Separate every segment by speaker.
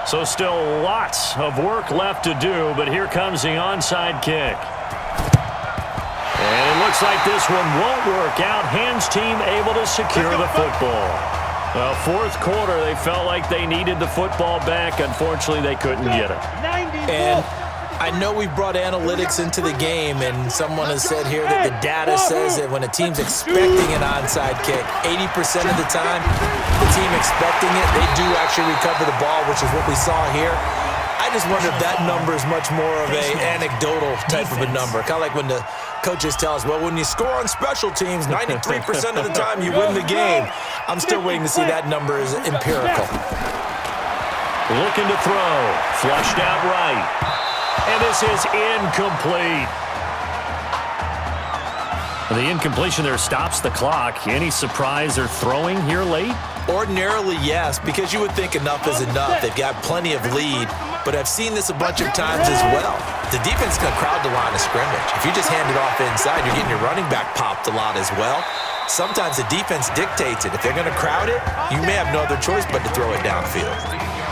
Speaker 1: So still lots of work left to do, but here comes the onside kick. And it looks like this one won't work out. Hands team able to secure the football. Well, fourth quarter, they felt like they needed the football back. Unfortunately, they couldn't get it.
Speaker 2: And I know we brought analytics into the game, and someone has said here that the data says that when a team's expecting an onside kick, 80% of the time, the team expecting it, they do actually recover the ball, which is what we saw here. I just wonder if that number is much more of an anecdotal type of a number. Kind of like when the coaches tell us, well, when you score on special teams, 93% of the time you win the game. I'm still waiting to see that number is empirical.
Speaker 1: Looking to throw. Flushed out right. And this is incomplete. The incompletion there stops the clock. Any surprise they're throwing here late?
Speaker 2: Ordinarily, yes, because you would think enough is enough. They've got plenty of lead, but I've seen this a bunch of times as well. The defense can crowd the line of scrimmage. If you just hand it off inside, you're getting your running back popped a lot as well. Sometimes the defense dictates it. If they're going to crowd it, you may have no other choice but to throw it downfield.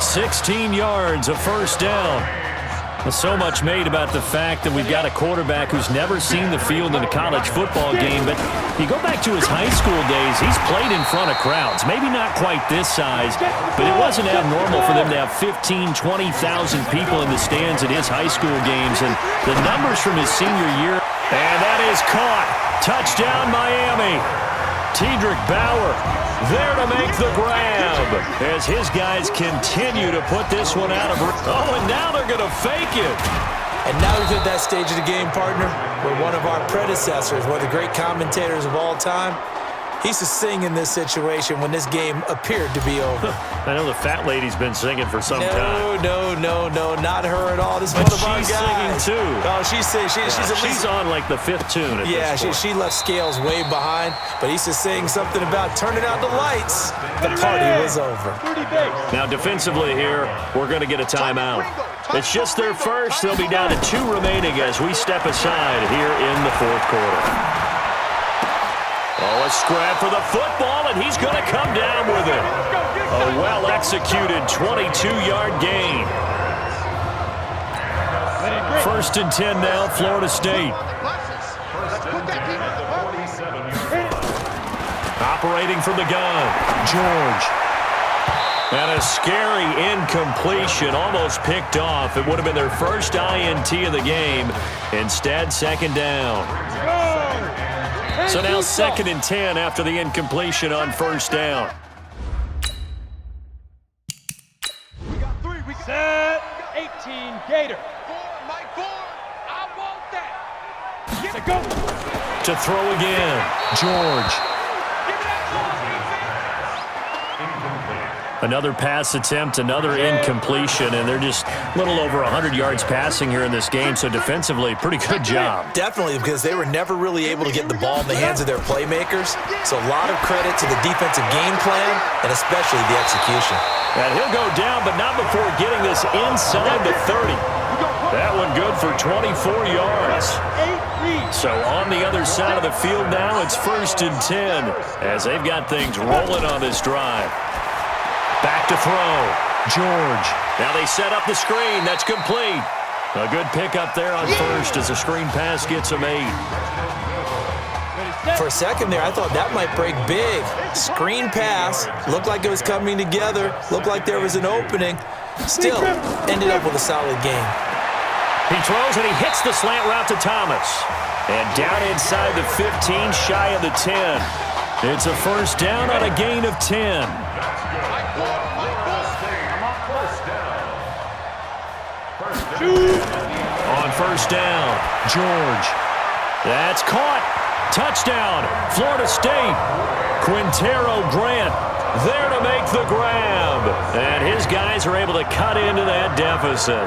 Speaker 1: 16 yards, a first down. So much made about the fact that we've got a quarterback who's never seen the field in a college football game, but you go back to his high school days, he's played in front of crowds. Maybe not quite this size, but it wasn't abnormal for them to have 15,000, 20,000 people in the stands at his high school games, and the numbers from his senior year, and that is caught. Touchdown, Miami. Tedrick Bauer there to make the grab as his guys continue to put this one out of reach. Oh, and now they're going to fake it.
Speaker 2: And now we've hit that stage of the game, partner, where one of our predecessors, one of the great commentators of all time, he used to sing in this situation when this game appeared to be over.
Speaker 1: I know the fat lady's been singing for some time.
Speaker 2: No, not her at all. This is
Speaker 1: but
Speaker 2: one of our guys.
Speaker 1: She's singing too.
Speaker 2: Oh, she's
Speaker 1: on like the fifth tune at this point.
Speaker 2: She left Scales way behind, but he used to sing something about turning out the lights. The party was over.
Speaker 1: Now defensively here, we're going to get a timeout. It's just their first. They'll be down to 2 remaining as we step aside here in the fourth quarter. Oh, a scrap for the football, and he's going to come down with it. A well-executed 22-yard gain. First and 10 now, Florida State. Operating from the gun, George. And a scary incompletion, almost picked off. It would have been their first INT of the game. Instead, second down. So now second and 10 after the incompletion on first down.
Speaker 3: We got 3. We set 18 Gator. 4, Mike 4. I want that. Get it, go.
Speaker 1: To throw again, George. Another pass attempt, another incompletion, and they're just a little over 100 yards passing here in this game, so defensively, pretty good job.
Speaker 2: Definitely, because they were never really able to get the ball in the hands of their playmakers, so a lot of credit to the defensive game plan, and especially the execution.
Speaker 1: And he'll go down, but not before getting this inside the 30. That one good for 24 yards. So on the other side of the field now, it's first and 10, as they've got things rolling on this drive. Back to throw. George. Now they set up the screen. That's complete. A good pickup there on first as the screen pass gets them 8.
Speaker 2: For a second there, I thought that might break big. Screen pass. Looked like it was coming together. Looked like there was an opening. Still ended up with a solid game.
Speaker 1: He throws and he hits the slant route to Thomas. And down inside the 15, shy of the 10. It's a first down on a gain of 10. On first down, George. That's caught. Touchdown, Florida State. Quintero Grant there to make the grab. And his guys are able to cut into that deficit.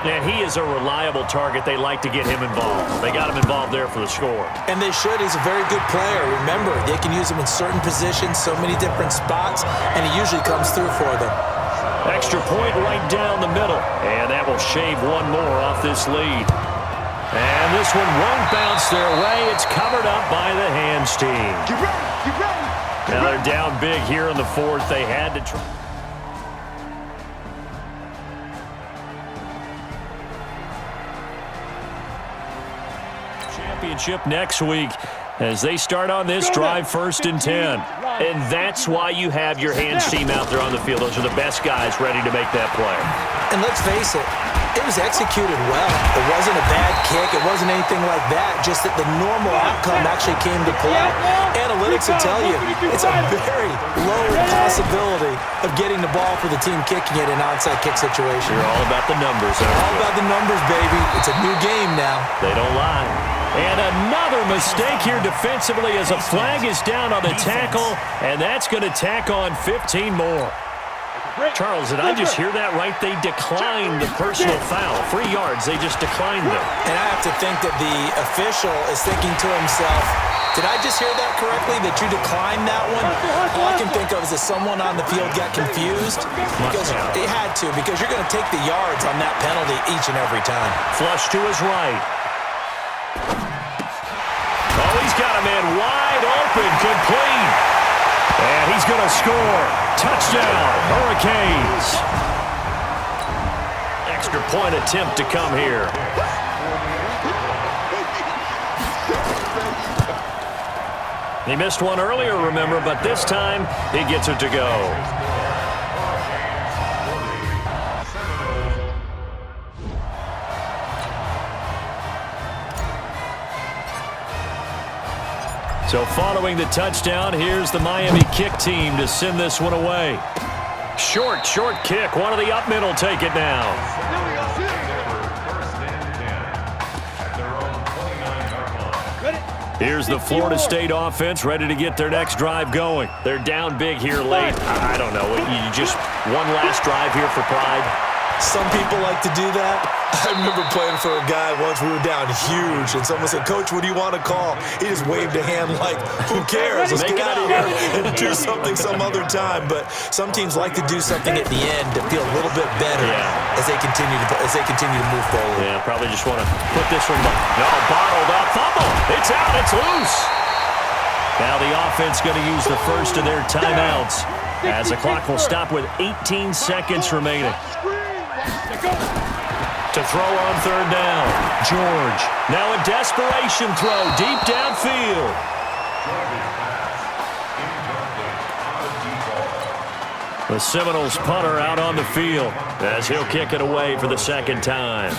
Speaker 1: And he is a reliable target. They like to get him involved. They got him involved there for the score.
Speaker 2: And they should. He's a very good player. Remember, they can use him in certain positions, so many different spots, and he usually comes through for them.
Speaker 1: Extra point right down the middle. And that will shave one more off this lead. And this one won't bounce their way. It's covered up by the hands team.
Speaker 3: Get ready, get ready.
Speaker 1: Now they're down big here in the fourth. They had to try. Championship next week as they start on this drive 1st and 10. And that's why you have your hands team out there on the field. Those are the best guys ready to make that play.
Speaker 2: And let's face it, it was executed well. It wasn't a bad kick. It wasn't anything like that. Just that the normal outcome actually came to play. Analytics will tell you it's a very low possibility of getting the ball for the team kicking it in an onside kick situation.
Speaker 1: You're all about the numbers.
Speaker 2: All about the numbers, baby. It's a new game now.
Speaker 1: They don't lie. And another mistake here defensively as a flag is down on the tackle, and that's going to tack on 15 more. Charles, did I just hear that right? They declined the personal foul. 3 yards, they just declined them.
Speaker 2: And I have to think that the official is thinking to himself, did I just hear that correctly, that you declined that one? All I can think of is that someone on the field got confused. Because it had to, because you're going to take the yards on that penalty each and every time.
Speaker 1: Flush to his right. Oh, he's got a man wide open, complete. And he's going to score. Touchdown, Hurricanes. Extra point attempt to come here. He missed one earlier, remember, but this time he gets it to go. So following the touchdown, here's the Miami kick team to send this one away. Short kick. One of the up middle take it now. Here's the Florida State offense ready to get their next drive going. They're down big here late. I don't know. You just one last drive here for pride.
Speaker 2: Some people like to do that. I remember playing for a guy once. We were down huge, and someone said, "Coach, what do you want to call?" He just waved a hand like, "Who cares? Let's get out of here and do something some other time." But some teams like to do something at the end to feel a little bit better as they continue to move forward.
Speaker 1: Yeah, probably just want to put this one. No, bottled up, fumble. It's out. It's loose. Now the offense going to use the first of their timeouts as the clock will stop with 18 seconds remaining. To throw on 3rd down, George. Now a desperation throw deep downfield. The Seminoles punter out on the field as he'll kick it away for the 2nd time.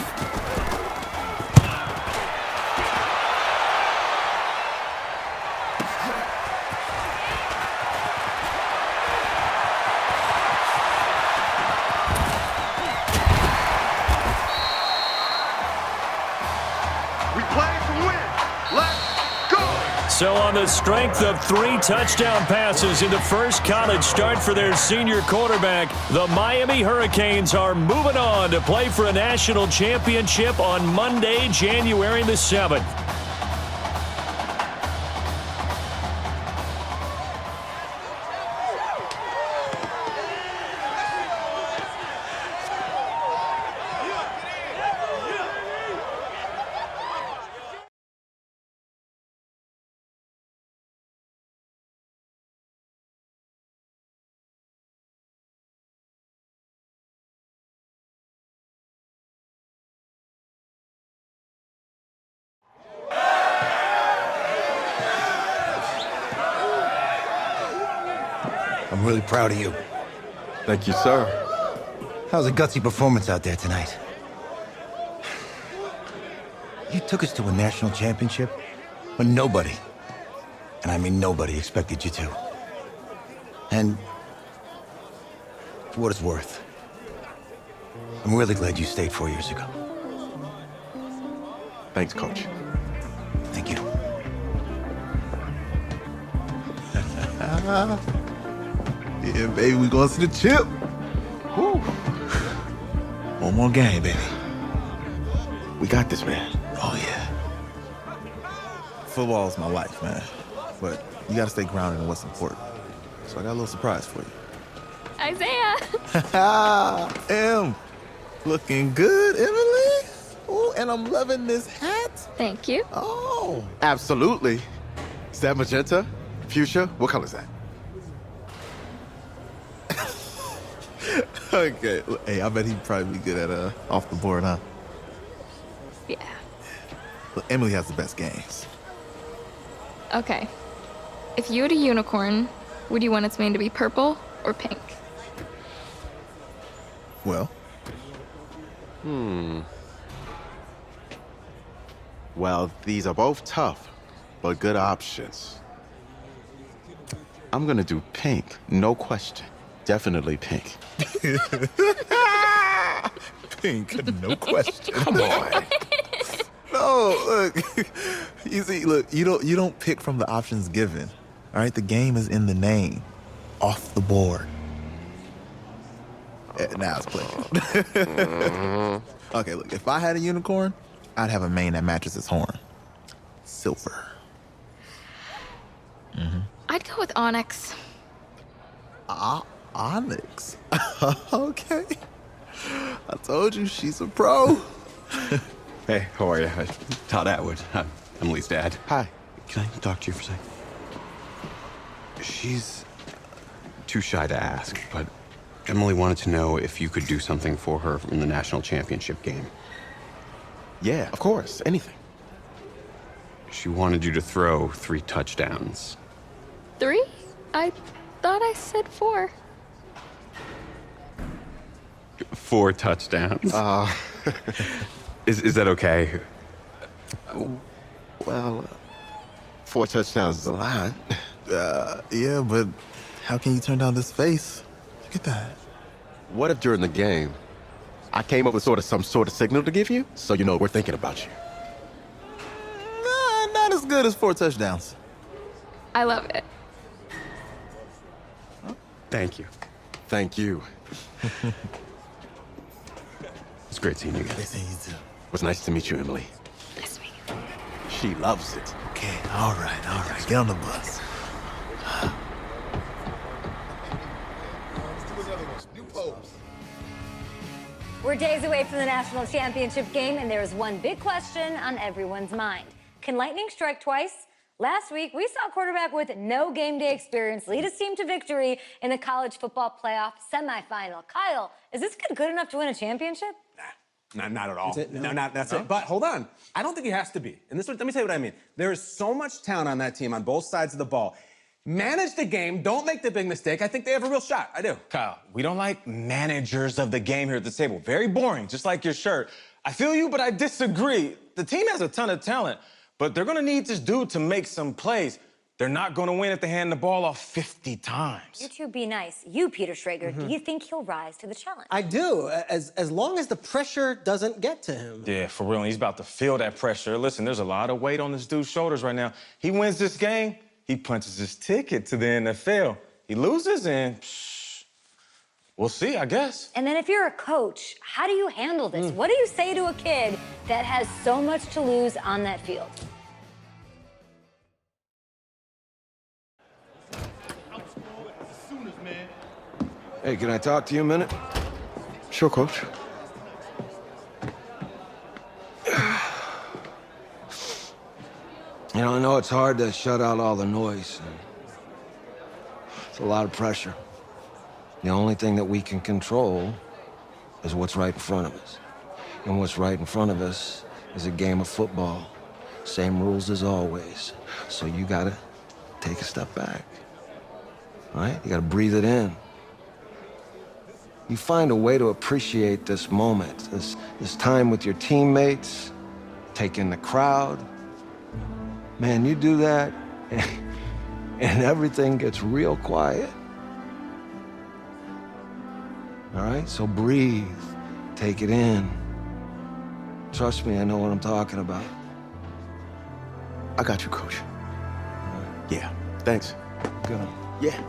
Speaker 1: So on the strength of 3 touchdown passes in the first college start for their senior quarterback, the Miami Hurricanes are moving on to play for a national championship on Monday, January the 7th.
Speaker 4: I'm really proud of you.
Speaker 5: Thank you, sir.
Speaker 4: That was a gutsy performance out there tonight. You took us to a national championship when nobody, and I mean nobody, expected you to. And for what it's worth, I'm really glad you stayed 4 years ago.
Speaker 5: Thanks, Coach.
Speaker 4: Thank you.
Speaker 5: Yeah, baby, we going to the chip. Woo. One more game, baby. We got this, man.
Speaker 4: Oh, yeah.
Speaker 5: Football is my life, man. But you got to stay grounded in what's important. So I got a little surprise for you.
Speaker 6: Isaiah!
Speaker 5: Em, looking good, Emily. Oh, and I'm loving this hat.
Speaker 6: Thank you.
Speaker 5: Oh, absolutely. Is that magenta? Fuchsia? What color is that? Okay. Hey, I bet he'd probably be good at off the board, huh?
Speaker 6: Yeah.
Speaker 5: Look, Emily has the best games.
Speaker 6: Okay. If you had a unicorn, would you want its mane to be purple or pink?
Speaker 5: Well,
Speaker 7: Well, these are both tough, but good options. I'm gonna do pink, no question. Definitely pink.
Speaker 5: pink, no question.
Speaker 7: Come on.
Speaker 5: No, look. You see, look, you don't pick from the options given. All right, the game is in the name, off the board. Now it's playing. Okay, look, if I had a unicorn, I'd have a mane that matches its horn. Silver.
Speaker 6: I'd go with onyx.
Speaker 5: Onyx. Okay. I told you she's a pro.
Speaker 8: Hey, how are you? Todd Atwood. I'm Emily's dad.
Speaker 7: Hi.
Speaker 8: Can I talk to you for a second? She's too shy to ask, but Emily wanted to know if you could do something for her in the national championship game.
Speaker 7: Yeah, of course. Anything.
Speaker 8: She wanted you to throw 3 touchdowns.
Speaker 6: 3? I thought I said 4.
Speaker 8: 4 touchdowns. Is that okay?
Speaker 7: Well, 4 touchdowns is a lot.
Speaker 5: Yeah, but how can you turn down this face? Look at that.
Speaker 7: What if during the game, I came up with some sort of signal to give you, so you know we're thinking about you?
Speaker 5: Nah, not as good as 4 touchdowns.
Speaker 6: I love it.
Speaker 8: Thank you.
Speaker 7: Thank you.
Speaker 8: It's great seeing you
Speaker 5: They
Speaker 8: guys.
Speaker 5: say you do.
Speaker 7: It was nice to meet you, Emily.
Speaker 6: Nice to meet you.
Speaker 7: She loves it.
Speaker 5: Okay, all right. Get on the bus.
Speaker 9: We're days away from the national championship game, and there is one big question on everyone's mind. Can lightning strike twice? Last week, we saw a quarterback with no game day experience lead his team to victory in the college football playoff semifinal. Kyle, is this kid good enough to win a championship?
Speaker 10: Not at all.
Speaker 11: That's it? No?
Speaker 10: That's it. But hold on. I don't think he has to be. And let me tell you what I mean. There is so much talent on that team on both sides of the ball. Manage the game. Don't make the big mistake. I think they have a real shot. I do.
Speaker 11: Kyle, we don't like managers of the game here at the table. Very boring, just like your shirt. I feel you, but I disagree. The team has a ton of talent, but they're going to need this dude to make some plays. They're not going to win if they hand the ball off 50 times.
Speaker 9: You two be nice. You, Peter Schrager, do you think he'll rise to the challenge?
Speaker 12: I do, as long as the pressure doesn't get to him.
Speaker 11: Yeah, for real. And he's about to feel that pressure. Listen, there's a lot of weight on this dude's shoulders right now. He wins this game, he punches his ticket to the NFL. He loses, and we'll see, I guess.
Speaker 9: And then if you're a coach, how do you handle this? What do you say to a kid that has so much to lose on that field?
Speaker 7: Hey, can I talk to you a minute? Sure, Coach.
Speaker 13: You know, I know it's hard to shut out all the noise. It's a lot of pressure. The only thing that we can control is what's right in front of us. And what's right in front of us is a game of football. Same rules as always. So you gotta take a step back. All right? You gotta breathe it in. You find a way to appreciate this moment, this time with your teammates, take in the crowd. Man, you do that, and everything gets real quiet. All right? So breathe, take it in. Trust me, I know what I'm talking about.
Speaker 7: I got you, Coach. Yeah, thanks.
Speaker 13: Good.
Speaker 7: Yeah.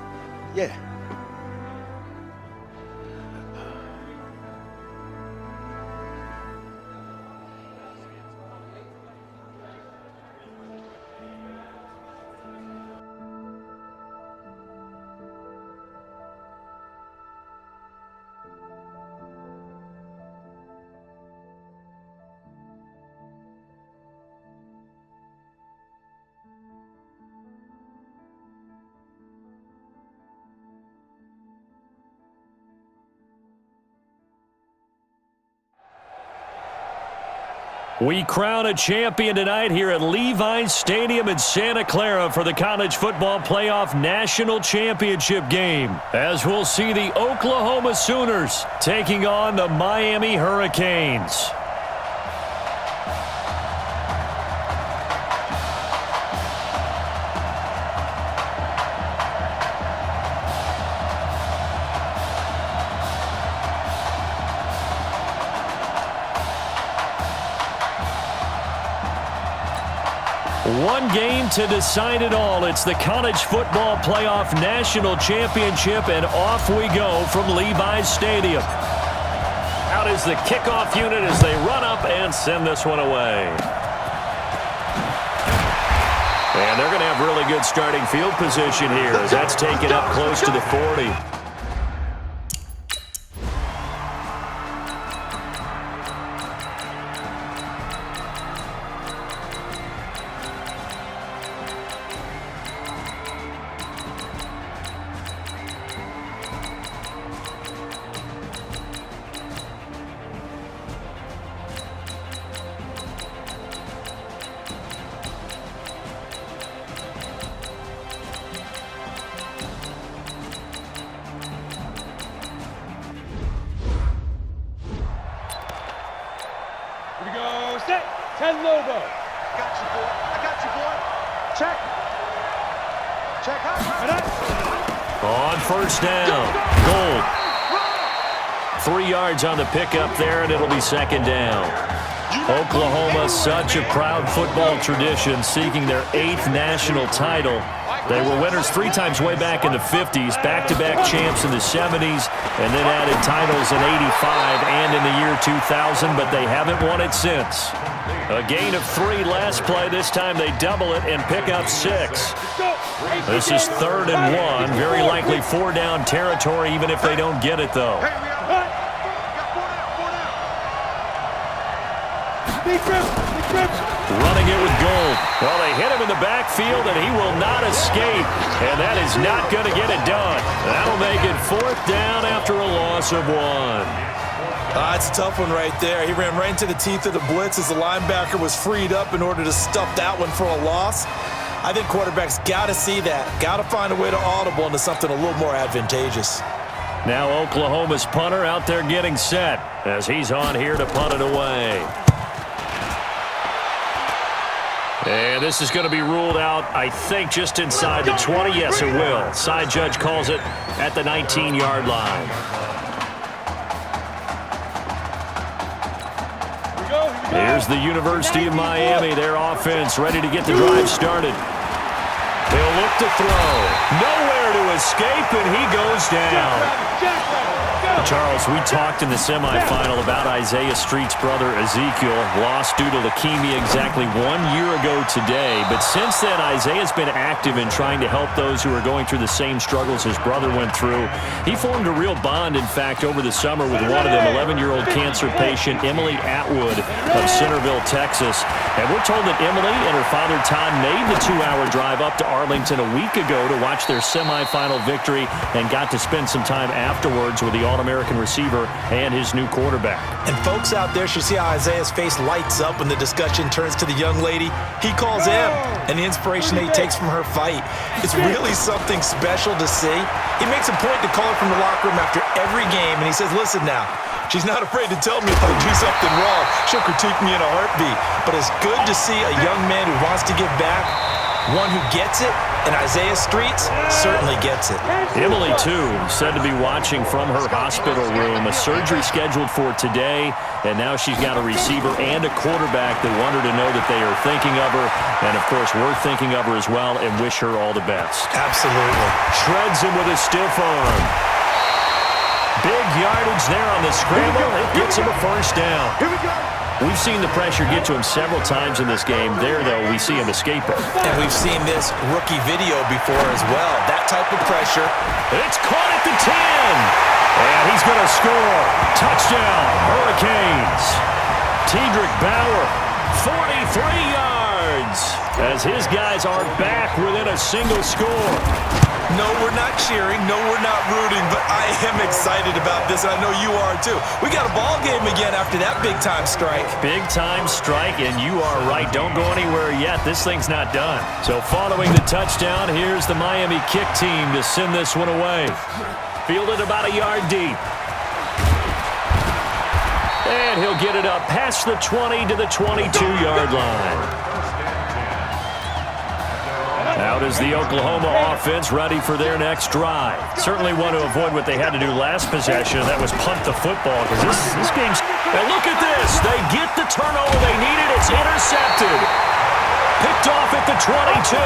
Speaker 1: We crown a champion tonight here at Levi's Stadium in Santa Clara for the College Football Playoff National Championship game, as we'll see the Oklahoma Sooners taking on the Miami Hurricanes. One game to decide it all. It's the College Football Playoff National Championship, and off we go from Levi's Stadium. Out is the kickoff unit as they run up and send this one away. And they're going to have really good starting field position here as that's taken up close to the 40.
Speaker 3: Here we go, set, 10 Lobo.
Speaker 14: Got you, boy. I got you, boy. Check. Check out.
Speaker 1: On first down, Gold. 3 yards on the pickup there, and it'll be second down. Oklahoma, such a proud football tradition, seeking their 8th national title. They were winners 3 times way back in the 50s, back-to-back champs in the 70s, and then added titles in 85 and in the year 2000, but they haven't won it since. A gain of 3 last play. This time they double it and pick up 6. This is 3rd and 1. Very likely 4-down territory, even if they don't get it, though. Running it with Gold. Well, they hit him in the backfield, and he will not escape. And that is not going to get it done. That'll make it 4th down after a loss of 1.
Speaker 2: It's a tough one right there. He ran right into the teeth of the blitz as the linebacker was freed up in order to stuff that one for a loss. I think quarterbacks got to see that. Got to find a way to audible into something a little more advantageous.
Speaker 1: Now Oklahoma's punter out there getting set as he's on here to punt it away. And this is going to be ruled out, I think, just inside the 20. Yes, it will. Side judge calls it at the 19-yard line. Here's the University of Miami, their offense ready to get the drive started. He'll look to throw. Nowhere to escape, and he goes down. Charles, we talked in the semifinal about Isaiah Street's brother Ezekiel, lost due to leukemia exactly 1 year ago today. But since then, Isaiah's been active in trying to help those who are going through the same struggles his brother went through. He formed a real bond, in fact, over the summer with one of them, 11-year-old cancer patient Emily Atwood of Centerville, Texas. And we're told that Emily and her father Todd made the 2-hour drive up to Arlington a week ago to watch their semifinal victory and got to spend some time afterwards with the All-American receiver and his new quarterback.
Speaker 2: And folks out there should see how Isaiah's face lights up when the discussion turns to the young lady. He calls him, and the inspiration that he takes from her fight. It's really something special to see. He makes a point to call her from the locker room after every game, and he says, listen now, she's not afraid to tell me if I do something wrong. She'll critique me in a heartbeat. But it's good to see a young man who wants to give back, one who gets it, and Isaiah Streets certainly gets it.
Speaker 1: Emily, too, said to be watching from her hospital room. A surgery scheduled for today, and now she's got a receiver and a quarterback that want her to know that they are thinking of her. And, of course, we're thinking of her as well and wish her all the best.
Speaker 2: Absolutely.
Speaker 1: Shreds him with a stiff arm. Big yardage there on the scramble. It gets him a first down.
Speaker 14: Here we go.
Speaker 1: We've seen the pressure get to him several times in this game. There, though, we see him escaping.
Speaker 2: And we've seen this rookie video before as well. That type of pressure.
Speaker 1: It's caught at the 10. And he's going to score. Touchdown, Hurricanes. Tedrick Bauer, 43 yards. as his guys are back within a single score.
Speaker 2: No, we're not cheering. No, we're not rooting, but I am excited about this, and I know you are too. We got a ball game again after that big-time strike.
Speaker 1: Big-time strike, and you are right. Don't go anywhere yet. This thing's not done. So following the touchdown, here's the Miami kick team to send this one away. Fielded about a yard deep. And he'll get it up past the 20 to the 22-yard line. Out is the Oklahoma offense ready for their next drive. Certainly want to avoid what they had to do last possession, and that was punt the football, because this game's... And look at this. They get the turnover they needed. It's intercepted. Picked off at the 22.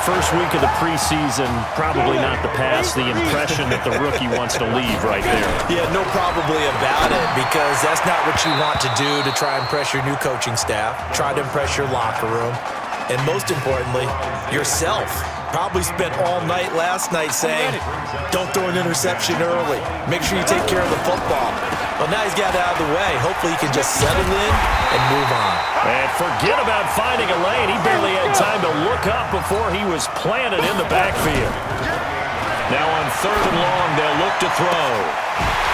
Speaker 1: First week of the preseason, probably not the pass, the impression that the rookie wants to leave right there.
Speaker 2: Yeah, no probably about it, because that's not what you want to do to try and impress your new coaching staff, try to impress your locker room, and most importantly, yourself. Probably spent all night last night saying, don't throw an interception early. Make sure you take care of the football. Well, now he's got it out of the way. Hopefully he can just settle in and move on.
Speaker 1: And forget about finding a lane. He barely had time to look up before he was planted in the backfield. Now on 3rd and long, they'll look to throw.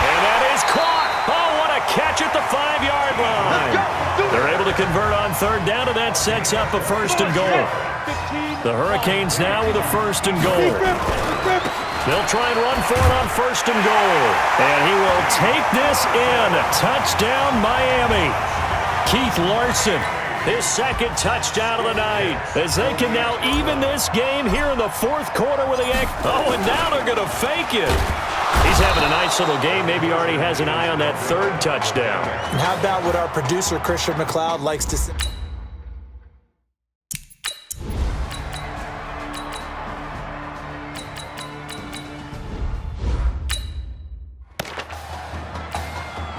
Speaker 1: And that is caught. Oh, what a catch at the 5-yard line. They're able to convert on 3rd down, and that sets up a 1st and goal. The Hurricanes now with a 1st and goal. They'll try and run for it on 1st and goal. And he will take this in. Touchdown, Miami. Keith Larson, his 2nd touchdown of the night, as they can now even this game here in the 4th quarter with a Yankees. Oh, and now they're going to fake it. He's having a nice little game. Maybe already has an eye on that 3rd touchdown.
Speaker 2: And how about what our producer, Christian McLeod, likes to say?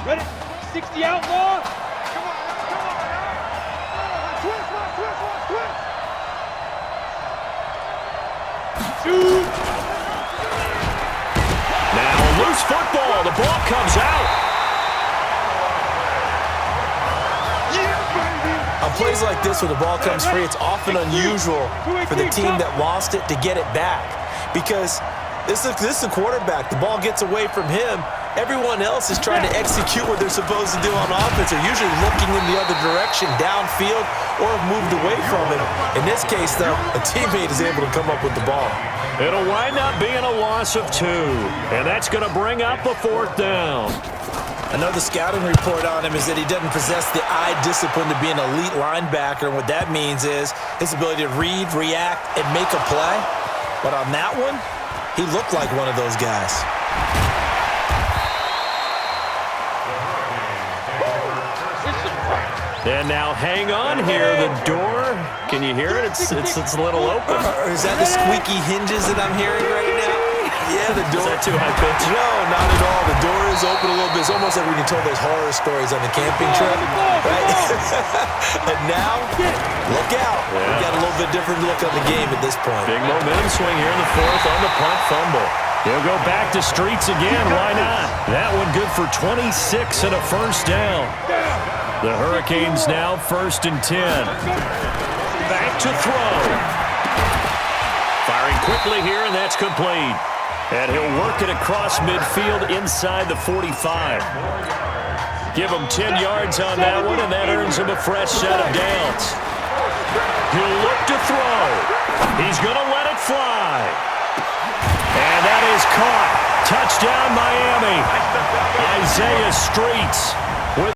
Speaker 3: Ready? 60 outlaw. Shoot.
Speaker 1: Now loose football. The ball comes out.
Speaker 2: On plays like this, when the ball comes free, it's often unusual for the team that lost it to get it back, because this is the quarterback. The ball gets away from him. Everyone else is trying to execute what they're supposed to do on offense. They're usually looking in the other direction, downfield, or have moved away from it. In this case, though, a teammate is able to come up with the ball.
Speaker 1: It'll wind up being a loss of 2, and that's going to bring up a 4th down.
Speaker 2: Another scouting report on him is that he doesn't possess the eye discipline to be an elite linebacker, and what that means is his ability to read, react, and make a play. But on that one, he looked like one of those guys.
Speaker 1: And now hang on here. The door, can you hear it? It's a little open.
Speaker 2: Is that the squeaky hinges that I'm hearing right now? Yeah, the door.
Speaker 1: Is that too high pitch?
Speaker 2: No, not at all. The door is open a little bit. It's almost like when you told those horror stories on the camping trip, right? And now, look out.
Speaker 1: Yeah.
Speaker 2: We've got a little bit different look on the game at this point.
Speaker 1: Big momentum swing here in the 4th on the punt fumble. He'll go back to streets again. Why not? That one good for 26 and a 1st down. The Hurricanes now 1st and 10. Back to throw. Firing quickly here, and that's complete. And he'll work it across midfield inside the 45. Give him 10 yards on that one, and that earns him a fresh set of downs. He'll look to throw. He's going to let it fly. And that is caught. Touchdown, Miami. Isaiah Streets